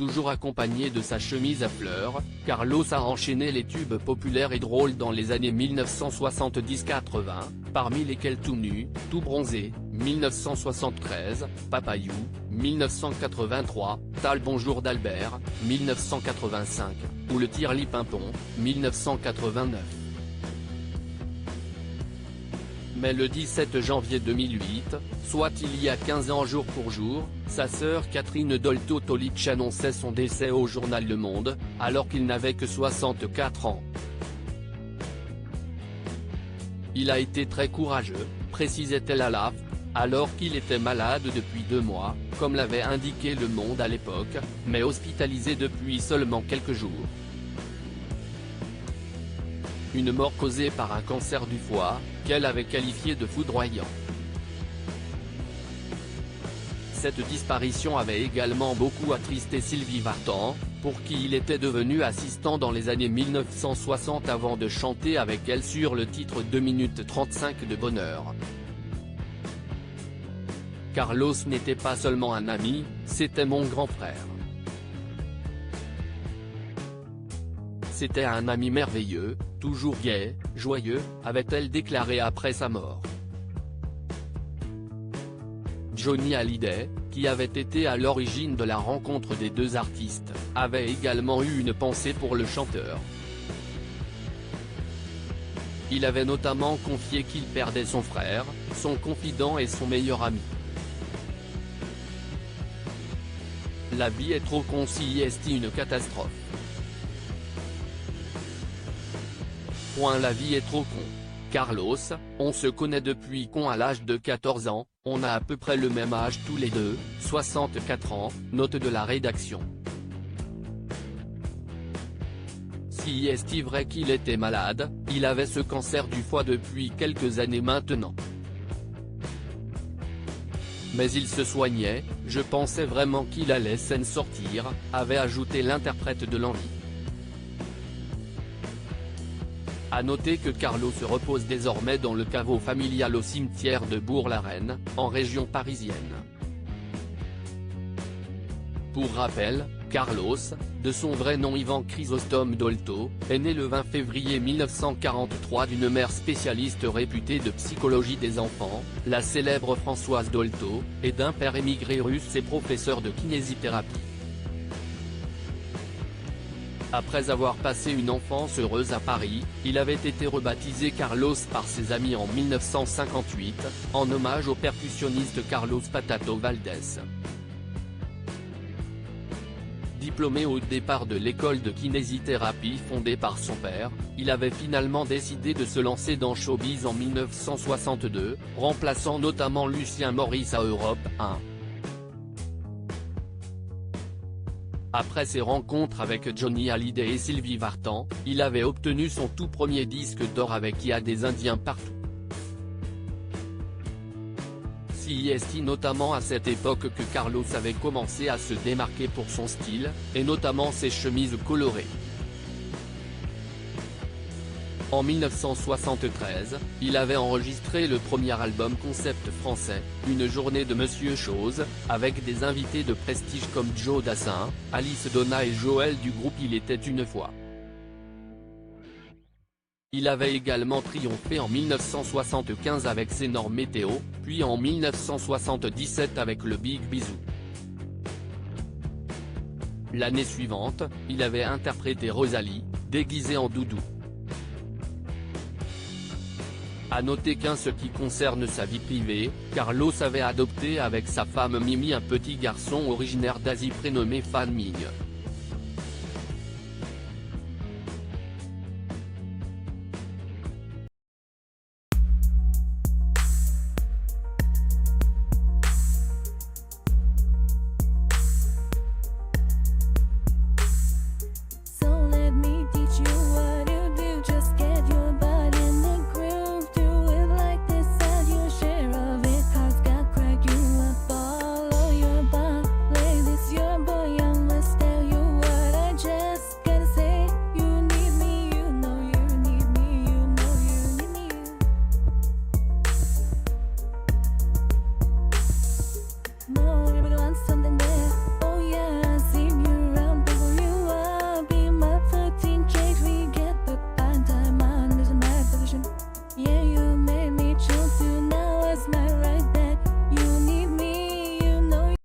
toujours accompagné de sa chemise à fleurs, Carlos a enchaîné les tubes populaires et drôles dans les années 1970-80, parmi lesquels Tout nu, tout bronzé, 1973, Papayou, 1983, Tal Bonjour d'Albert, 1985, ou Le Tirli-Pimpon, 1989. Mais le 17 janvier 2008, soit il y a 15 ans jour pour jour, sa sœur Catherine Dolto-Tolić annonçait son décès au journal Le Monde, alors qu'il n'avait que 64 ans. Il a été très courageux, précisait-elle à l'AFP, alors qu'il était malade depuis 2 mois, comme l'avait indiqué Le Monde à l'époque, mais hospitalisé depuis seulement quelques jours. Une mort causée par un cancer du foie, qu'elle avait qualifié de foudroyant. Cette disparition avait également beaucoup attristé Sylvie Vartan, pour qui il était devenu assistant dans les années 1960 avant de chanter avec elle sur le titre 2 minutes 35 de bonheur. Carlos n'était pas seulement un ami, c'était mon grand frère. C'était un ami merveilleux, toujours gai, joyeux, avait-elle déclaré après sa mort. Johnny Hallyday, qui avait été à l'origine de la rencontre des deux artistes, avait également eu une pensée pour le chanteur. Il avait notamment confié qu'il perdait son frère, son confident et son meilleur ami. La vie est trop con, c'est une catastrophe. La vie est trop con. Carlos, on se connaît depuis qu'on a l'âge de 14 ans, on a à peu près le même âge tous les deux, 64 ans, note de la rédaction. Si est vrai qu'il était malade, il avait ce cancer du foie depuis quelques années maintenant. Mais il se soignait, je pensais vraiment qu'il allait s'en sortir, avait ajouté l'interprète de l'Envie. A noter que Carlos se repose désormais dans le caveau familial au cimetière de Bourg-la-Reine, en région parisienne. Pour rappel, Carlos, de son vrai nom Ivan Chrysostome Dolto, est né le 20 février 1943 d'une mère spécialiste réputée de psychologie des enfants, la célèbre Françoise Dolto, et d'un père émigré russe et professeur de kinésithérapie. Après avoir passé une enfance heureuse à Paris, il avait été rebaptisé Carlos par ses amis en 1958, en hommage au percussionniste Carlos Patato Valdés. Diplômé au départ de l'école de kinésithérapie fondée par son père, il avait finalement décidé de se lancer dans showbiz en 1962, remplaçant notamment Lucien Maurice à Europe 1. Après ses rencontres avec Johnny Hallyday et Sylvie Vartan, il avait obtenu son tout premier disque d'or avec Il y a des Indiens partout. C'est notamment à cette époque que Carlos avait commencé à se démarquer pour son style, et notamment ses chemises colorées. En 1973, il avait enregistré le premier album concept français, Une journée de Monsieur Chose, avec des invités de prestige comme Joe Dassin, Alice Donna et Joël du groupe Il était une fois. Il avait également triomphé en 1975 avec C'est Normes Météo, puis en 1977 avec le Big Bisou. L'année suivante, il avait interprété Rosalie, déguisée en doudou. A noter qu'en ce qui concerne sa vie privée, Carlos avait adopté avec sa femme Mimi un petit garçon originaire d'Asie prénommé Fan Ming.